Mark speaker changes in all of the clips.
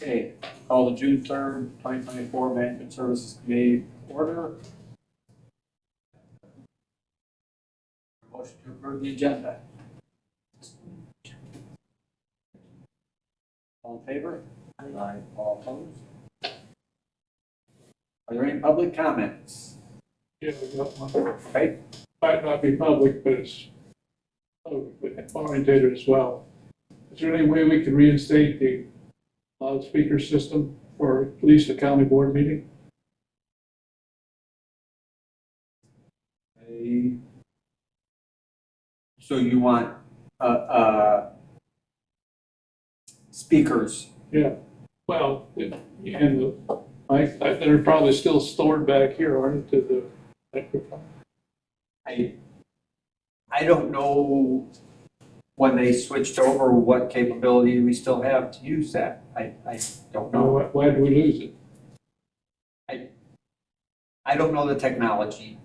Speaker 1: Okay, call the June 3rd, 2024 Management Services Committee order. Motion to approve the agenda. All in favor? Aye. All opposed? Are there any public comments?
Speaker 2: Yeah, we got one.
Speaker 1: Right?
Speaker 2: Might not be public, but it's orientated as well. Is there any way we can reinstate the loudspeaker system for at least a county board meeting?
Speaker 1: So you want speakers?
Speaker 2: Yeah. Well, and they're probably still stored back here, aren't they, to the microphone?
Speaker 1: I don't know when they switched over what capability we still have to use that. I don't know.
Speaker 2: Why did we lose it?
Speaker 1: I don't know the technology.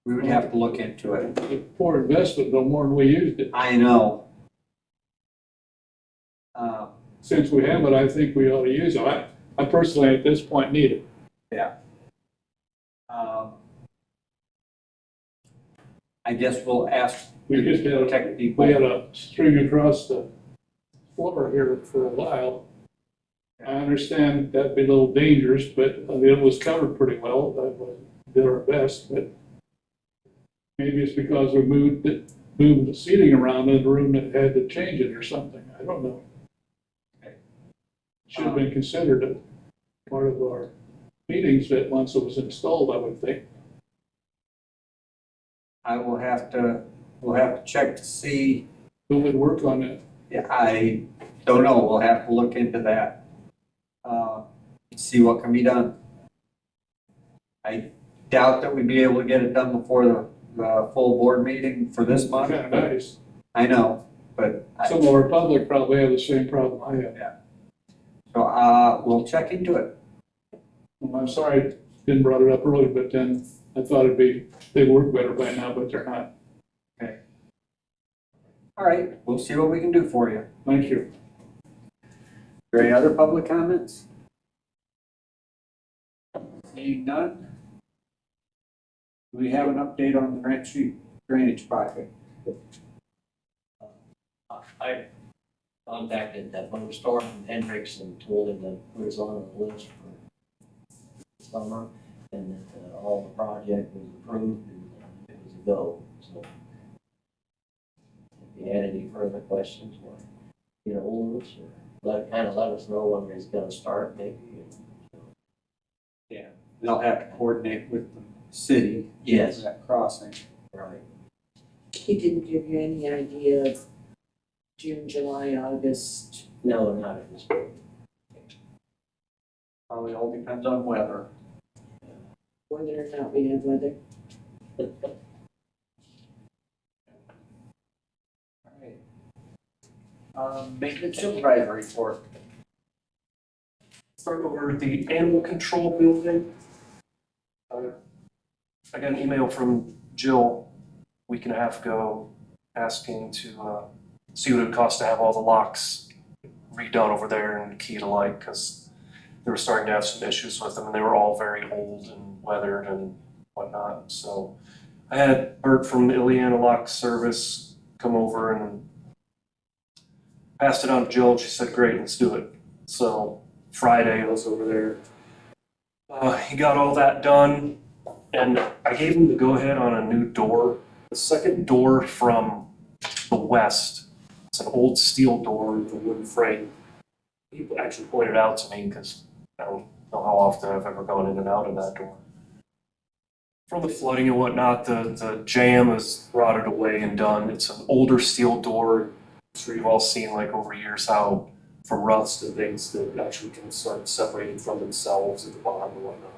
Speaker 1: We would have to look into it.
Speaker 2: The poor investment, no more than we used it.
Speaker 1: I know.
Speaker 2: Since we have it, I think we ought to use it. I personally, at this point, need it.
Speaker 1: Yeah. I guess we'll ask
Speaker 2: We just had
Speaker 1: tech people.
Speaker 2: we had a string across the floor here for a while. I understand that'd be a little dangerous, but I mean, it was covered pretty well. We did our best, but maybe it's because we moved the seating around in the room that had to change it or something. I don't know. Should have been considered a part of our meetings that once it was installed, I would think.
Speaker 1: We'll have to check to see.
Speaker 2: Who would work on that?
Speaker 1: Yeah, I don't know. We'll have to look into that. See what can be done. I doubt that we'd be able to get it done before the full board meeting for this month.
Speaker 2: Kind of nice.
Speaker 1: I know, but
Speaker 2: Some of our public probably have the same problem I have.
Speaker 1: so we'll check into it.
Speaker 2: Well, I'm sorry I didn't brought it up early, but then I thought they'd work better by now, but they're not.
Speaker 1: Okay. All right, we'll see what we can do for you.
Speaker 2: Thank you.
Speaker 1: Are there any other public comments? Seeing none. Do we have an update on the Grant Street drainage project?
Speaker 3: I contacted that motor store from Hendricks and told him that put us on the list for summer and that all the project was approved and it was a go. So if you had any further questions or get a hold of us or let us know when it's gonna start maybe.
Speaker 1: Yeah. They'll have to coordinate with the city.
Speaker 3: Yes.
Speaker 1: For that crossing.
Speaker 3: Right.
Speaker 4: He didn't give you any idea of June, July, August?
Speaker 3: No, not at this point.
Speaker 1: Probably all depends on weather.
Speaker 4: Whether or not we have weather?
Speaker 1: All right. Maintenance supervisor report.
Speaker 5: Start over at the animal control building. I got an email from Jill a week and a half ago asking to see what it would cost to have all the locks redone over there and keyed alike because they were starting to have some issues with them and they were all very old and weathered and whatnot. So I had Bert from Ileana Lock Service come over and passed it on to Jill and she said, great, let's do it. So Friday I was over there. He got all that done and I gave him the go-ahead on a new door. The second door from the west, it's an old steel door with a wooden frame. He actually pointed out to me because I don't know how often I've ever gone in and out of that door. From the flooding and whatnot, the jamb is rotted away and done. It's an older steel door. I'm sure you've all seen like over years how from rust and things that actually can start separating from themselves at the bottom and whatnot.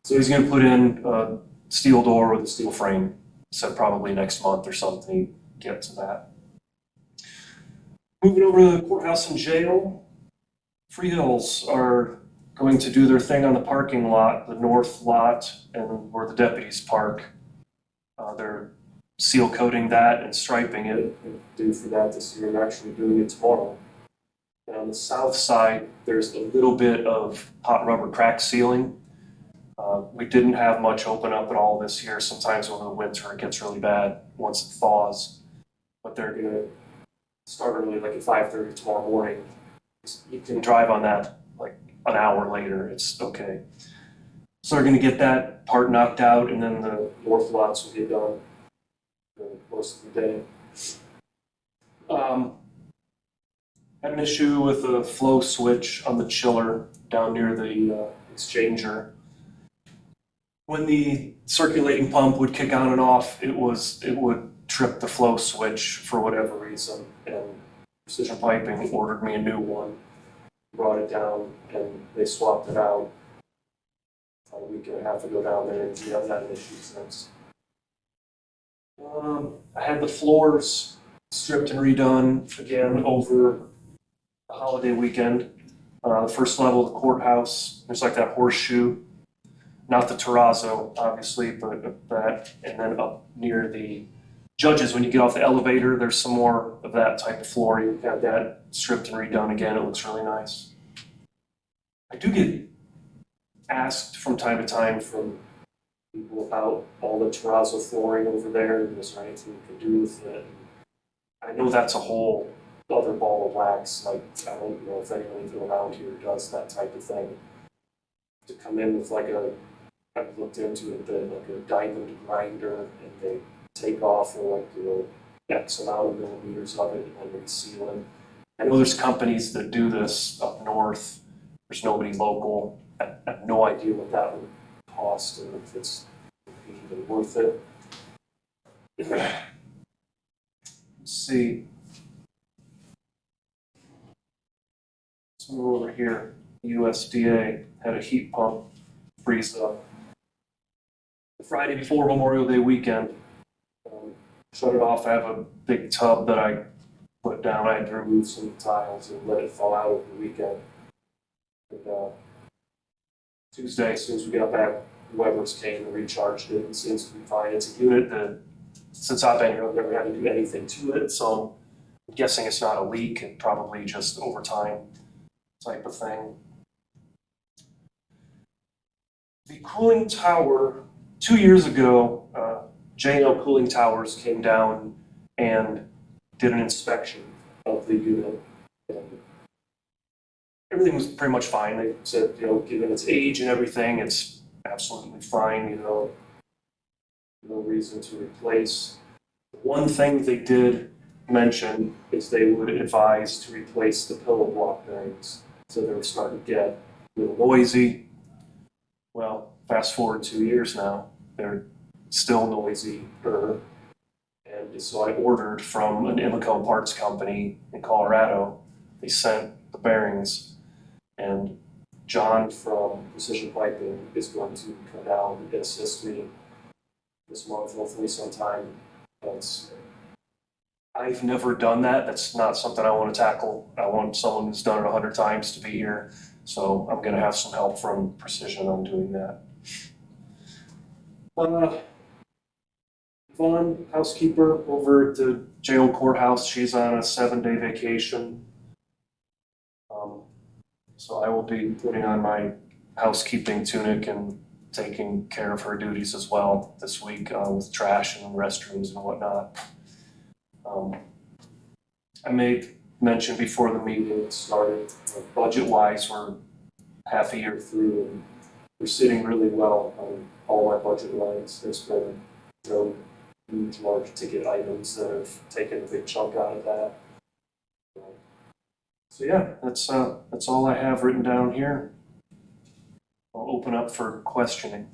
Speaker 5: So he's gonna put in a steel door with a steel frame. Said probably next month or something, get to that. Moving over to the courthouse and jail, Free Hills are going to do their thing on the parking lot, the north lot, and where the deputies park. They're seal coating that and striping it. They're due for that this year. They're actually doing it tomorrow. on the south side, there's a little bit of hot rubber crack sealing. We didn't have much open up at all this year. Sometimes over the winter it gets really bad once it thaws. But they're gonna start early, like at 5:30 tomorrow morning. You can drive on that like an hour later, it's okay. So they're gonna get that part knocked out, and then the north lots will get done most of the day. Had an issue with the flow switch on the chiller down near the exchanger. When the circulating pump would kick on and off, it would trip the flow switch for whatever reason, and Precision Piping ordered me a new one, brought it down, and they swapped it out a week and a half ago down there, and we haven't had an issue since. I had the floors stripped and redone again over the holiday weekend. The first level of the courthouse, there's like that horseshoe, not the terrazzo, obviously, but that, and then up near the judges, when you get off the elevator, there's some more of that type of flooring. We've had that stripped and redone again. It looks really nice. I do get asked from time to time from people about all the terrazzo flooring over there, and is there anything you can do with it? I know that's a whole other ball of wax. Like, I don't know if anyone even around here does that type of thing. To come in with like I've looked into it, like a diamond grinder, and they take off like, X amount of millimeters of it and then reseal it. I know there's companies that do this up north. There's nobody local. I have no idea what that would cost and if it's even worth it. Let's see. Let's move over here. USDA had a heat pump freeze up the Friday before Memorial Day weekend. Shut it off. I have a big tub that I put down. I had to remove some tiles and let it fall out over the weekend. And, Tuesday, as soon as we got back, Weber's came and recharged it. It seems to be fine. It's a unit that, since I've been here, I've never had to do anything to it. So I'm guessing it's not a leak and probably just overtime type of thing. The cooling tower, 2 years ago, J&L Cooling Towers came down and did an inspection of the unit. And everything was pretty much fine. They said, given its age and everything, it's absolutely fine, no reason to replace. One thing they did mention is they would advise to replace the pillow block bearings. So they were starting to get a little noisy. Well, fast forward 2 years now, they're still noisy. And so I ordered from an Imaco parts company in Colorado. They sent the bearings, and John from Precision Piping is going to come down and assist me this month, hopefully sometime. I've never done that. That's not something I want to tackle. I want someone who's done it 100 times to be here. So I'm going to have some help from Precision on doing that. Vaughn, housekeeper over at the jail courthouse, she's on a 7-day vacation. So I will be putting on my housekeeping tunic and taking care of her duties as well this week with trash and restrooms and whatnot. I made mention before the meeting started, budget-wise, we're half a year through and we're sitting really well on all my budget lines. There's been no huge large ticket items that have taken a big chunk out of that. So yeah, that's all I have written down here. I'll open up for questioning,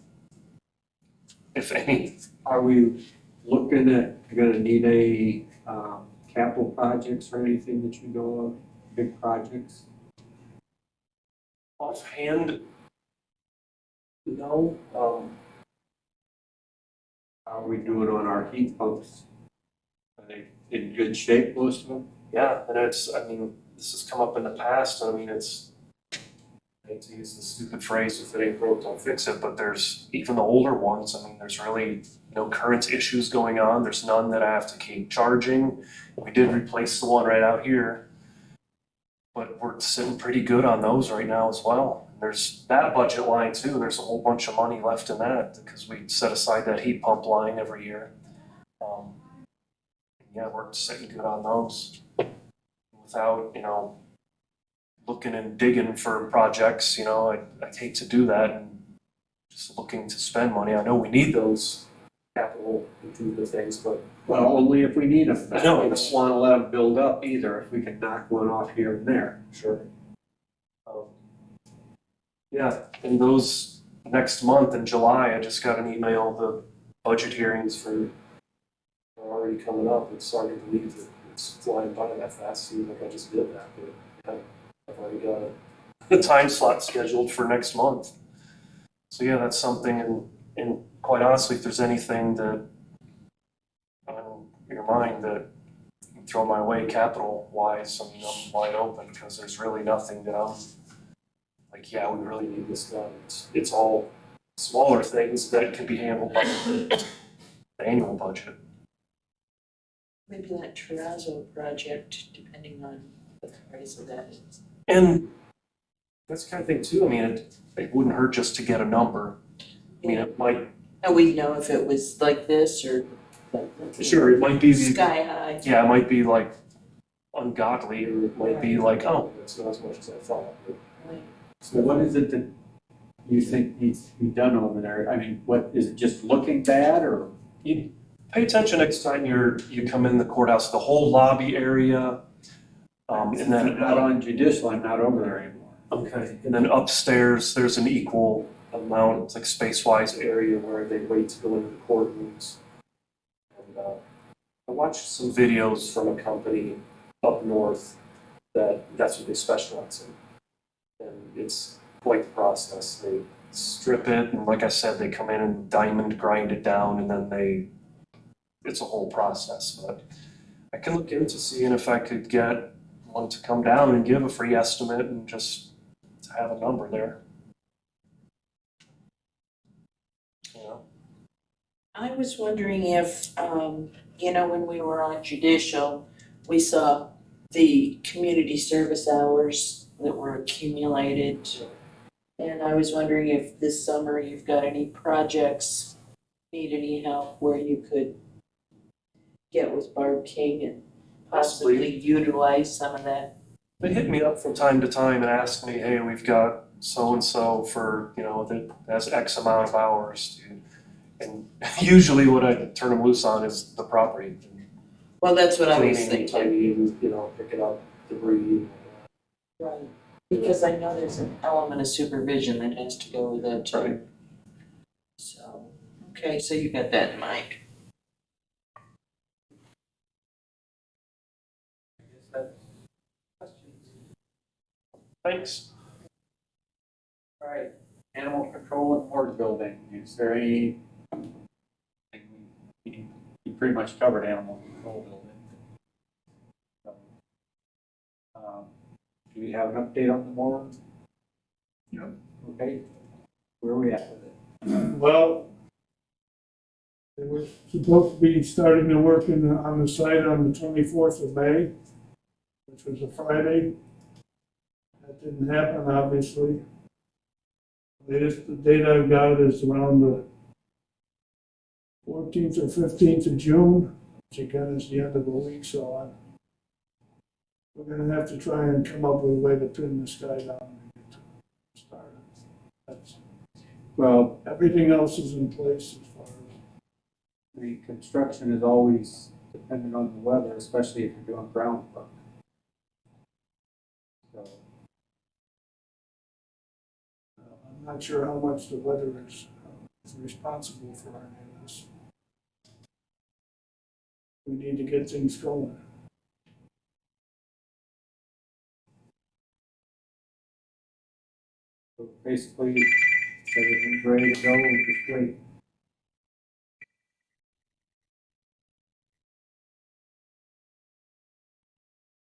Speaker 5: if any.
Speaker 1: Are we looking at, gonna need a capital projects or anything that you know of, big projects?
Speaker 5: Offhand, no.
Speaker 1: How are we doing on our heat pumps? Are they in good shape, most of them?
Speaker 5: Yeah, and this has come up in the past. I hate to use the stupid phrase, if it ain't broke, don't fix it, but there's, even the older ones, there's really no current issues going on. There's none that I have to keep charging. We did replace the one right out here. But we're sitting pretty good on those right now as well. There's that budget line too, there's a whole bunch of money left in that because we set aside that heat pump line every year. Yeah, we're sitting good on those without, looking and digging for projects, I'd hate to do that and just looking to spend money. I know we need those capital improvement things, but
Speaker 1: Well, only if we need them.
Speaker 5: I know.
Speaker 1: We don't wanna let them build up either, if we can knock one off here and there.
Speaker 5: sure. Yeah, and those next month in July, I just got an email, the budget hearings are already coming up. It's hard to believe that it's flying by that fast. Seems like I just did that, but yeah, I've already got a time slot scheduled for next month. So yeah, that's something, and quite honestly, if there's anything that on your mind that you can throw my way capital wise, I mean, I'm wide open because there's really nothing that I'm like, yeah, we really need this done. It's all smaller things that can be handled by the annual budget.
Speaker 4: Maybe that terrazzo project, depending on what the price of that is.
Speaker 5: And that's the kind of thing too, I mean, it wouldn't hurt just to get a number. I mean, it might,
Speaker 4: And we'd know if it was like this or
Speaker 5: sure, it might be,
Speaker 4: sky high.
Speaker 5: yeah, it might be like ungodly, or it might be like, oh, that's not as much as I thought. But
Speaker 1: So what is it that you think needs to be done over there? I mean, what, is it just looking bad or?
Speaker 5: you pay attention next time you come in the courthouse, the whole lobby area, and then
Speaker 1: I'm not on judicial, I'm not over there anymore.
Speaker 5: okay, and then upstairs, there's an equal amount, it's like space-wise area where they wait to go into the courtrooms. And I watched some videos from a company up north that's what they specialize in. And it's quite the process. They strip it, and like I said, they come in and diamond grind it down, and then it's a whole process. But I can look into seeing if I could get one to come down and give a free estimate and just to have a number there.
Speaker 4: I was wondering if, when we were on judicial, we saw the community service hours that were accumulated. And I was wondering if this summer you've got any projects, need any help where you could get with Barb King and possibly utilize some of that.
Speaker 5: They hit me up from time to time and ask me, hey, we've got so-and-so for, that has X amount of hours. And usually what I turn them loose on is the property.
Speaker 4: Well, that's what I was
Speaker 5: Cleaning,
Speaker 4: thinking.
Speaker 5: tidying, picking up debris.
Speaker 4: Right. Because I know there's an element of supervision that has to go with that too.
Speaker 5: Right.
Speaker 4: So, okay, so you got that in mind.
Speaker 5: Thanks.
Speaker 1: All right, animal control and board building, is there any? You pretty much covered animal control building. Do we have an update on the board?
Speaker 2: Yep.
Speaker 1: Okay, where are we at with it?
Speaker 2: Well, they were supposed to be starting to work on the site on the 24th of May, which was a Friday. That didn't happen, obviously. The date I've got is around the 14th or 15th of June, which again is the end of the week, so we're gonna have to try and come up with a way to pin this guy down and get started. That's,
Speaker 1: Well,
Speaker 2: everything else is in place as far as.
Speaker 1: the construction is always dependent on the weather, especially if you're doing groundwork. So,
Speaker 2: I'm not sure how much the weather is responsible for any of this. We need to get things going.
Speaker 1: so basically, everything's ready to go, we just wait.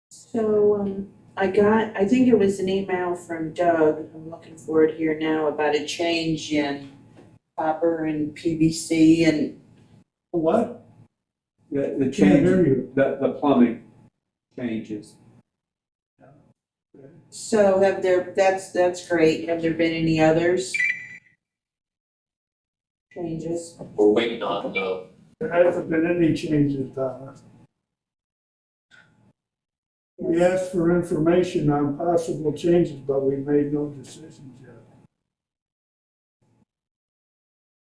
Speaker 4: So, I think it was an email from Doug, I'm looking for it here now, about a change in copper and PVC and,
Speaker 2: What?
Speaker 1: The
Speaker 2: Can't
Speaker 1: change,
Speaker 2: hear you.
Speaker 1: the plumbing changes.
Speaker 4: So that's great. Have there been any others? Changes?
Speaker 3: We're waiting on the,
Speaker 6: There hasn't been any changes, Donna. We asked for information on possible changes, but we made no decisions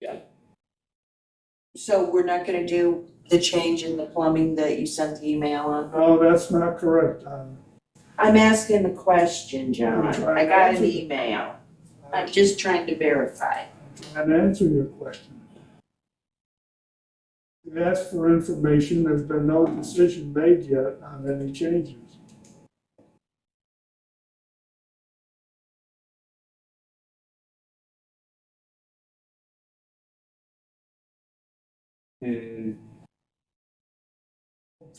Speaker 6: yet.
Speaker 4: So we're not gonna do the change in the plumbing that you sent the email on?
Speaker 6: No, that's not correct, Donna.
Speaker 4: I'm asking the question, John. I got an email. I'm just trying to verify.
Speaker 6: And answer your question. We asked for information, there's been no decision made yet on any changes.
Speaker 1: And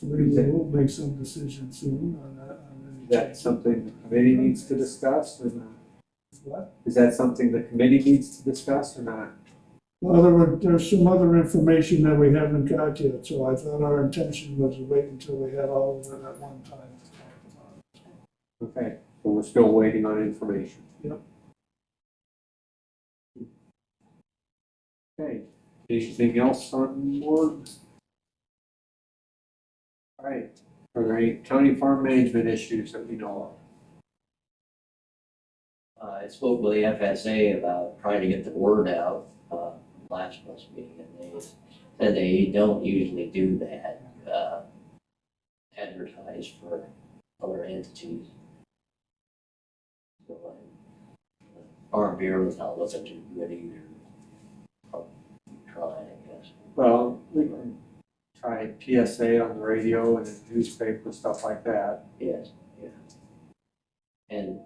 Speaker 6: We will make some decisions soon on that, on any
Speaker 1: is that
Speaker 6: changes.
Speaker 1: something the committee needs to discuss or not?
Speaker 6: What?
Speaker 1: Is that something the committee needs to discuss or not?
Speaker 6: Well, there's some other information that we haven't got yet, so I thought our intention was to wait until we had all of it at one time to talk about it.
Speaker 1: Okay, so we're still waiting on information.
Speaker 6: Yep.
Speaker 1: Okay, anything else on board? All right, are there any county farm management issues that we know
Speaker 3: I spoke with the FSA about trying to get the word out, last month's meeting, and they said they don't usually do that, advertise for other entities. So, Farm Bureau is not looking too good either. I'll keep trying, I guess.
Speaker 1: of? Well, we can try PSA on the radio and in the newspaper, stuff like that.
Speaker 3: Yes, yeah. And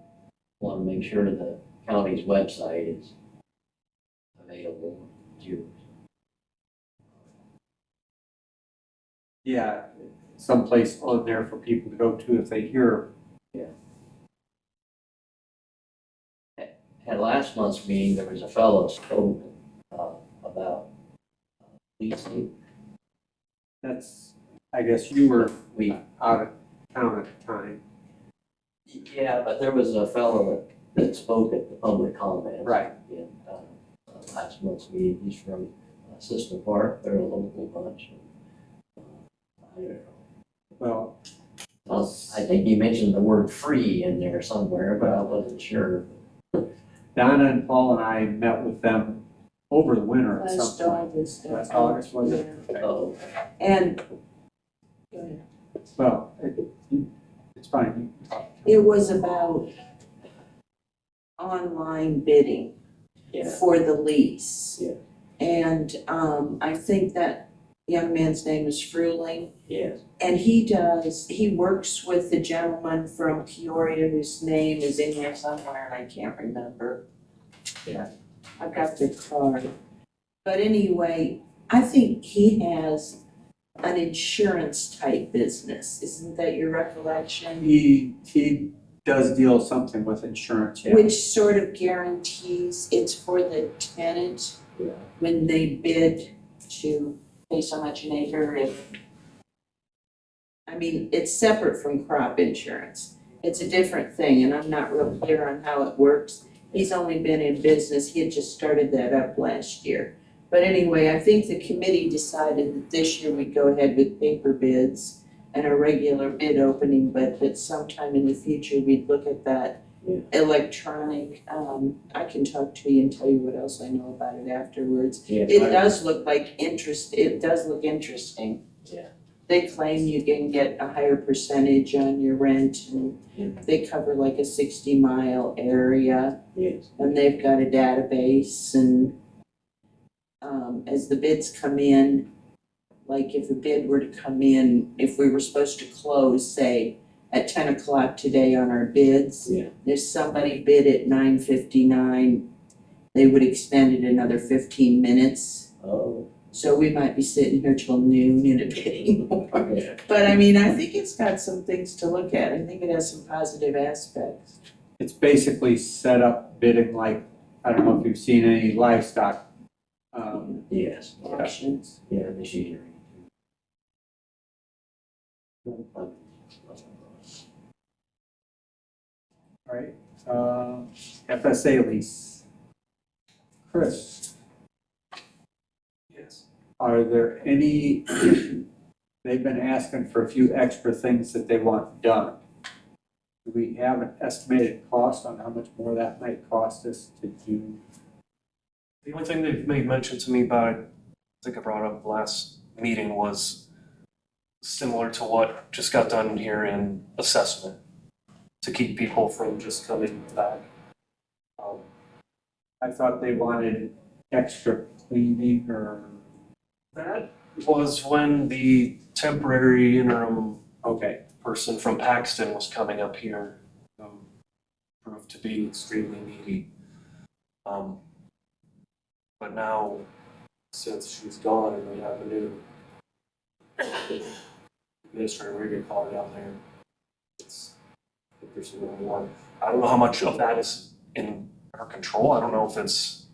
Speaker 3: want to make sure the county's website is available to.
Speaker 1: Yeah, someplace on there for people to go to if they hear.
Speaker 3: At last month's meeting, there was a fellow spoke about leasing.
Speaker 1: That's, I guess you were
Speaker 3: We,
Speaker 1: out of town at the time.
Speaker 3: yeah, but there was a fellow that spoke at the public comments.
Speaker 1: Right.
Speaker 3: In last month's meeting. He's from System Park. They're a local bunch. I don't know.
Speaker 1: Well,
Speaker 3: I think you mentioned the word free in there somewhere, but I wasn't sure.
Speaker 1: Donna and Paul and I met with them over the winter at
Speaker 4: Last
Speaker 1: some point.
Speaker 4: August.
Speaker 1: Last August, was it?
Speaker 4: Yeah.
Speaker 3: Oh,
Speaker 4: And, go ahead.
Speaker 1: Well, it's fine. You talk.
Speaker 4: It was about online bidding
Speaker 3: yeah,
Speaker 4: for the lease.
Speaker 3: Yeah.
Speaker 4: And, I think that young man's name is Fruling.
Speaker 3: yes.
Speaker 4: And he works with the gentleman from Peoria whose name is in here somewhere and I can't remember.
Speaker 3: Yeah.
Speaker 4: I've got the card. But anyway, I think he has an insurance type business. Isn't that your recollection?
Speaker 1: He does deal something with insurance, yeah.
Speaker 4: Which sort of guarantees it's for the tenant
Speaker 3: Yeah.
Speaker 4: when they bid to pay so much an acre if. I mean, it's separate from crop insurance. It's a different thing and I'm not real clear on how it works. He's only been in business, he had just started that up last year. But anyway, I think the committee decided that this year we'd go ahead with paper bids and a regular bid opening, but that sometime in the future we'd look at that
Speaker 3: Yeah.
Speaker 4: electronic, I can talk to you and tell you what else I know about it afterwards.
Speaker 3: Yes,
Speaker 4: It
Speaker 3: I-
Speaker 4: does look it does look interesting.
Speaker 3: Yeah.
Speaker 4: They claim you can get a higher percentage on your rent and they cover like a 60-mile area
Speaker 3: Yes.
Speaker 4: and they've got a database and as the bids come in, like if a bid were to come in, if we were supposed to close, say, at 10 o'clock today on our bids,
Speaker 3: Yeah.
Speaker 4: if somebody bid at 9:59, they would extend it another 15 minutes.
Speaker 3: Oh,
Speaker 4: So we might be sitting here till noon in a bidding war.
Speaker 3: yeah.
Speaker 4: But I mean, I think it's got some things to look at. I think it has some positive aspects.
Speaker 1: It's basically set up bidding like, I don't know if you've seen any livestock.
Speaker 3: Yes.
Speaker 4: Auctions.
Speaker 3: Yeah, machinery.
Speaker 1: right, FSA lease. Chris,
Speaker 5: Yes.
Speaker 1: are there any, they've been asking for a few extra things that they want done. Do we have an estimated cost on how much more that might cost us to do?
Speaker 5: The only thing they've made mention to me by, I think I brought up last meeting, was similar to what just got done here in assessment, to keep people from just coming back.
Speaker 1: I thought they wanted extra cleaning or,
Speaker 5: That was when the temporary interim
Speaker 1: okay,
Speaker 5: person from Paxton was coming up here, proved to be extremely needy. But now, since she's gone and we have a new administrator, we're gonna call it down there. It's, I think there's really one. I don't know how much of that is in her control. I don't know if it's,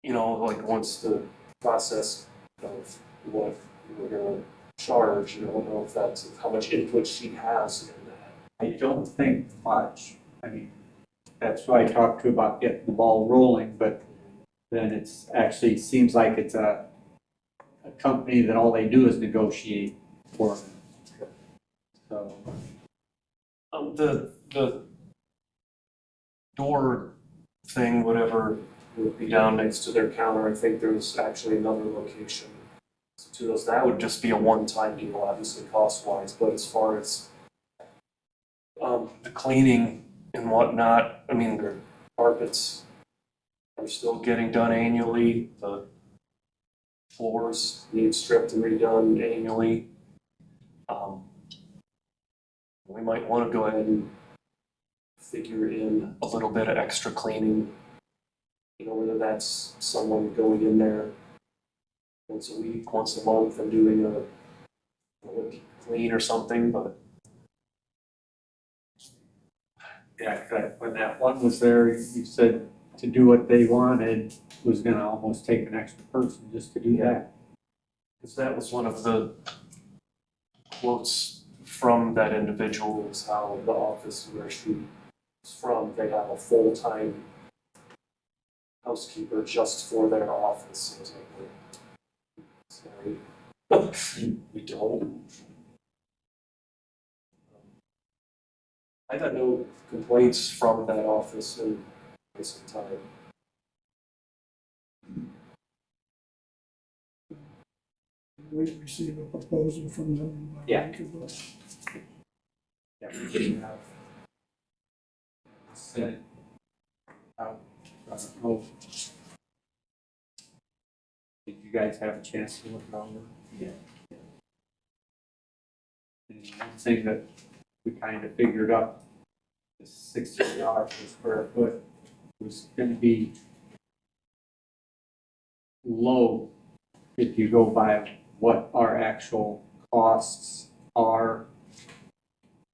Speaker 5: like once the process of what we're gonna charge, I don't know if that's how much input she has in that.
Speaker 1: I don't think much. I mean, that's why I talked to about getting the ball rolling, but then it's actually seems like it's a company that all they do is negotiate for them. So,
Speaker 5: The door thing, whatever, would be down next to their counter. I think there's actually another location to those. That would just be a one-time deal, obviously cost-wise, but as far as the cleaning and whatnot, I mean, their carpets are still getting done annually. The floors need stripped and redone annually. We might want to go ahead and figure in a little bit of extra cleaning. Whether that's someone going in there once a week, once a month, and doing a clean or something, but
Speaker 1: yeah, when that one was there, you said to do what they wanted was gonna almost take an extra person just to do that.
Speaker 5: because that was one of the quotes from that individual, is how the office where she was from, they have a full-time housekeeper just for their office. I was like, sorry, we don't. I got no complaints from that office in some time.
Speaker 6: We received a proposal from them.
Speaker 1: Yeah. Yeah, we didn't have. Said, I don't know. Did you guys have a chance to look it over?
Speaker 3: Yeah.
Speaker 1: And one thing that we kind of figured up, is $60 per square foot was gonna be low if you go by what our actual costs are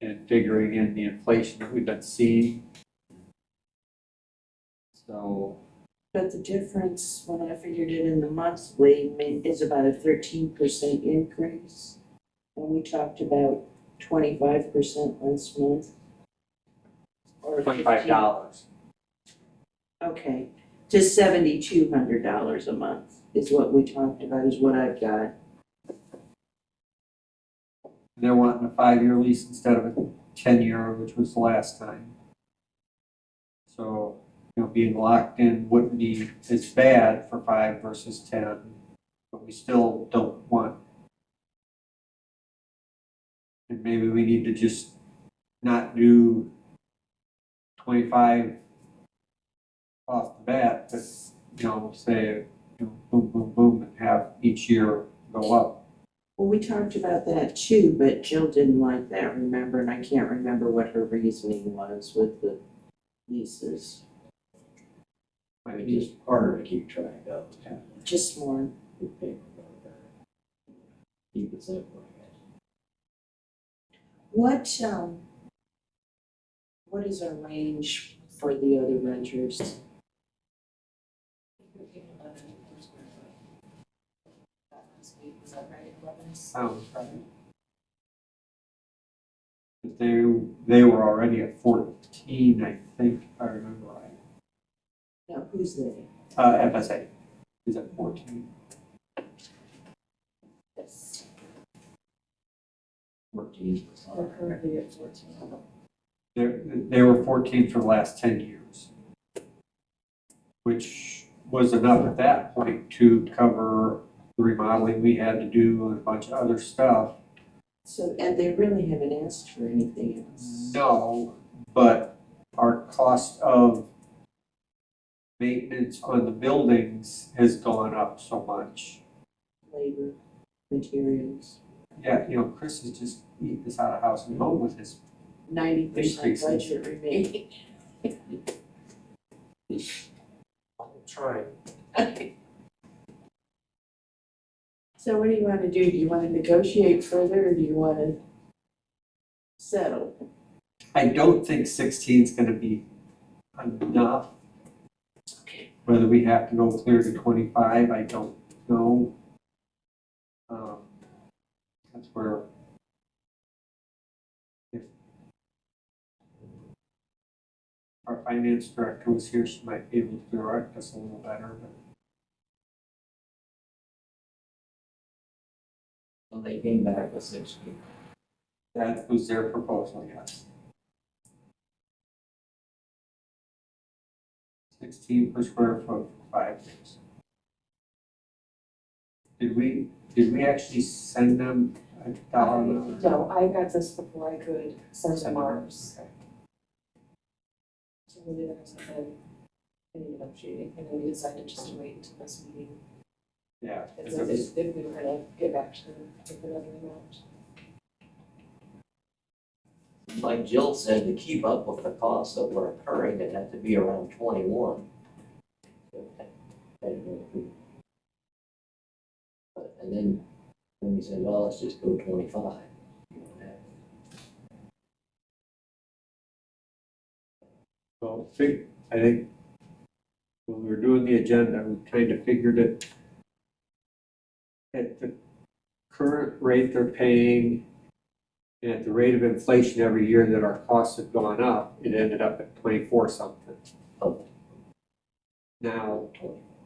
Speaker 1: and figuring in the inflation that we've been seeing. So,
Speaker 4: But the difference, when I figured it in the monthly, is about a 13% increase. And we talked about 25% last month. Or
Speaker 1: $25.
Speaker 4: Okay, to $7,200 a month is what we talked about, is what I've got.
Speaker 1: They're wanting a 5-year lease instead of a 10-year, which was the last time. So, being locked in wouldn't be as bad for 5 versus 10, but we still don't want. And maybe we need to just not do 25 off the bat, but, say, boom, boom, boom, and have each year go up.
Speaker 4: Well, we talked about that too, but Jill didn't like that, remember, and I can't remember what her reasoning was with the leases.
Speaker 3: It's just harder to keep track of.
Speaker 4: Just more.
Speaker 3: Keep it simple,
Speaker 4: What is our range for the other renters?
Speaker 1: Sounds right. But they were already at 14, I think, if I remember right.
Speaker 4: Now, who's they?
Speaker 1: FSA is at 14.
Speaker 4: Yes.
Speaker 3: 14.
Speaker 4: We're currently at 14.
Speaker 1: They were 14 for the last 10 years, which was enough at that point to cover the remodeling we had to do and a bunch of other stuff.
Speaker 4: So, and they really haven't asked for anything else.
Speaker 1: No, but our cost of maintenance on the buildings has gone up so much.
Speaker 4: Labor, materials,
Speaker 1: Yeah, you know, Chris is just eating this out of house and home with his
Speaker 4: 90%
Speaker 1: Increases.
Speaker 4: budget remaining.
Speaker 5: I'm trying.
Speaker 4: So what do you want to do? Do you want to negotiate further or do you want to settle?
Speaker 1: I don't think 16 is gonna be enough.
Speaker 4: Okay.
Speaker 1: Whether we have to go clear to 25, I don't know. That's where if our finance director was here, she might be able to direct us a little better, but
Speaker 3: So they came back with 16.
Speaker 1: that was their proposal, yes. 16 per square foot for 5 years. Did we actually send them a dollar amount?
Speaker 7: No, I got this before I could send
Speaker 1: Send
Speaker 7: them
Speaker 1: them.
Speaker 7: ours. So maybe there hasn't been any negotiating, and then we decided just to wait until this meeting.
Speaker 1: Yeah.
Speaker 7: And so if we were gonna get back to them with another amount.
Speaker 3: Like Jill said, to keep up with the costs that were occurring, it had to be around 21. And then we said, well, let's just go 25.
Speaker 1: Well, I think when we were doing the agenda, we kind of figured it at the current rate they're paying and at the rate of inflation every year that our costs have gone up, it ended up at 24 something.
Speaker 3: Oh.
Speaker 1: Now,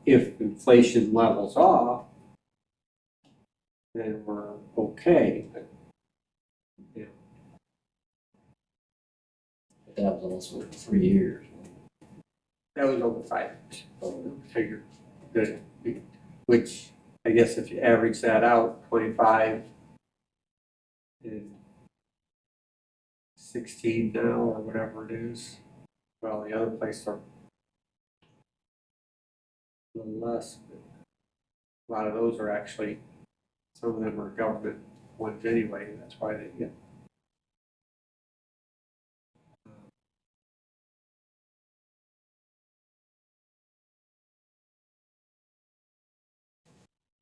Speaker 1: if inflation levels off, then we're okay, but
Speaker 3: But that was also for 3 years.
Speaker 1: that was over 5 years. Figured that, which I guess if you average that out, 25 and 16 now or whatever it is. Well, the other place are a little less, but a lot of those are actually, some of them are government ones anyway, that's why they get.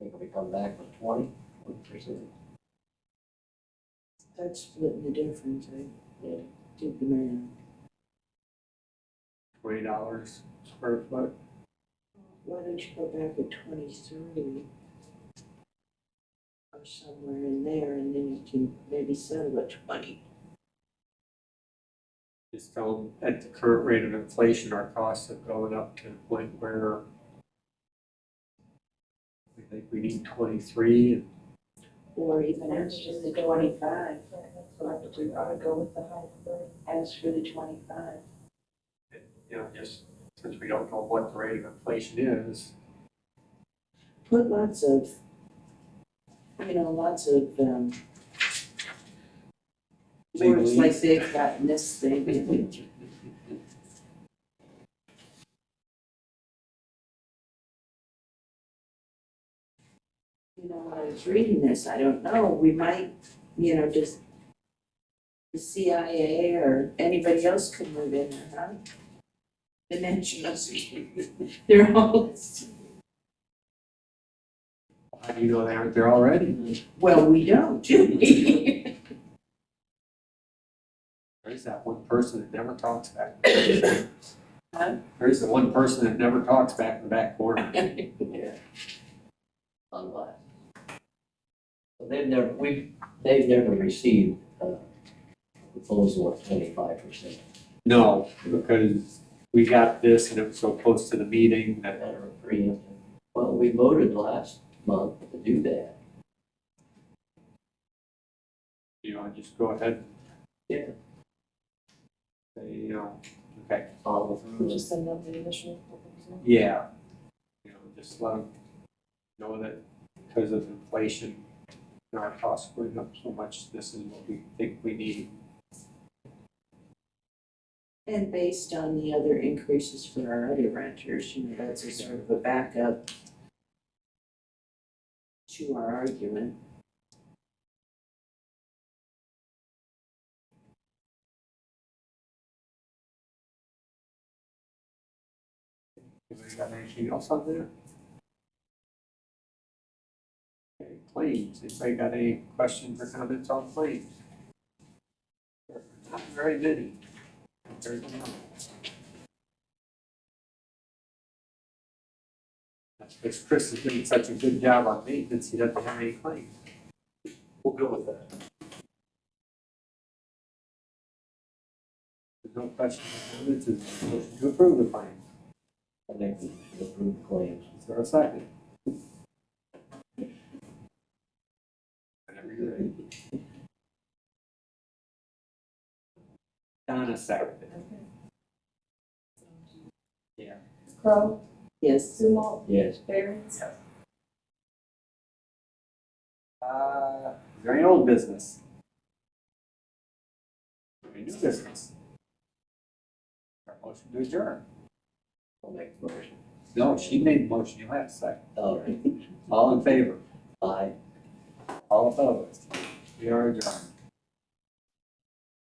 Speaker 3: I think we come back with 20%.
Speaker 4: That's splitting the difference, I did the math.
Speaker 1: $20 square foot.
Speaker 4: Why don't you go back at 23? Or somewhere in there, and then you can maybe settle at 20.
Speaker 1: Just tell them at the current rate of inflation, our costs have gone up to the point where we think we need 23 and
Speaker 4: Or even ask for the 25.
Speaker 7: So I would go with the high number.
Speaker 4: Ask for the 25.
Speaker 1: you know, just since we don't know what the rate of inflation is.
Speaker 4: Put lots of, lots of, words like
Speaker 1: Legalese.
Speaker 4: they've got in this thing. When I was reading this, I don't know, we might, just the CIA or anybody else could move in there, huh? The national security, they're all,
Speaker 1: How do you know they aren't there already?
Speaker 4: well, we don't, do we?
Speaker 1: There's that one person that never talks back.
Speaker 4: Huh?
Speaker 1: There's the one person that never talks back in the back corner.
Speaker 3: Yeah. Unless. They've never received, proposal of 25%.
Speaker 1: No, because we got this and it was so close to the meeting that,
Speaker 3: That are preemptive. Well, we voted last month to do that.
Speaker 1: you know, just go ahead.
Speaker 3: Yeah.
Speaker 1: Say, you know, okay,
Speaker 3: Follow through.
Speaker 7: Just send out the initial proposal.
Speaker 1: yeah. You know, just let them know that because of inflation, our costs going up so much, this is what we think we need.
Speaker 4: And based on the other increases for our other renters, you know, that's a sort of a backup to our argument.
Speaker 1: Anybody got anything else on there? Okay, claims, anybody got any questions or comments on claims? Not very many. Very many. Because Chris is doing such a good job on maintenance, he doesn't have any claims.
Speaker 5: We'll go with that.
Speaker 1: There's no questions or comments, is there a motion to approve the claims?
Speaker 3: I think we should approve the claims.
Speaker 1: Is there a second? Whenever you're ready. Donna seconded. Yeah.
Speaker 7: Crow,
Speaker 4: Yes.
Speaker 7: Sumall,
Speaker 3: Yes.
Speaker 7: Barons.
Speaker 1: Is there any old business? Any new business? Our motion to adjourn.
Speaker 3: I'll make the motion.
Speaker 1: No, she made the motion, you'll have a second.
Speaker 3: All right.
Speaker 1: All in favor?
Speaker 3: Aye.
Speaker 1: All opposed? We are adjourned.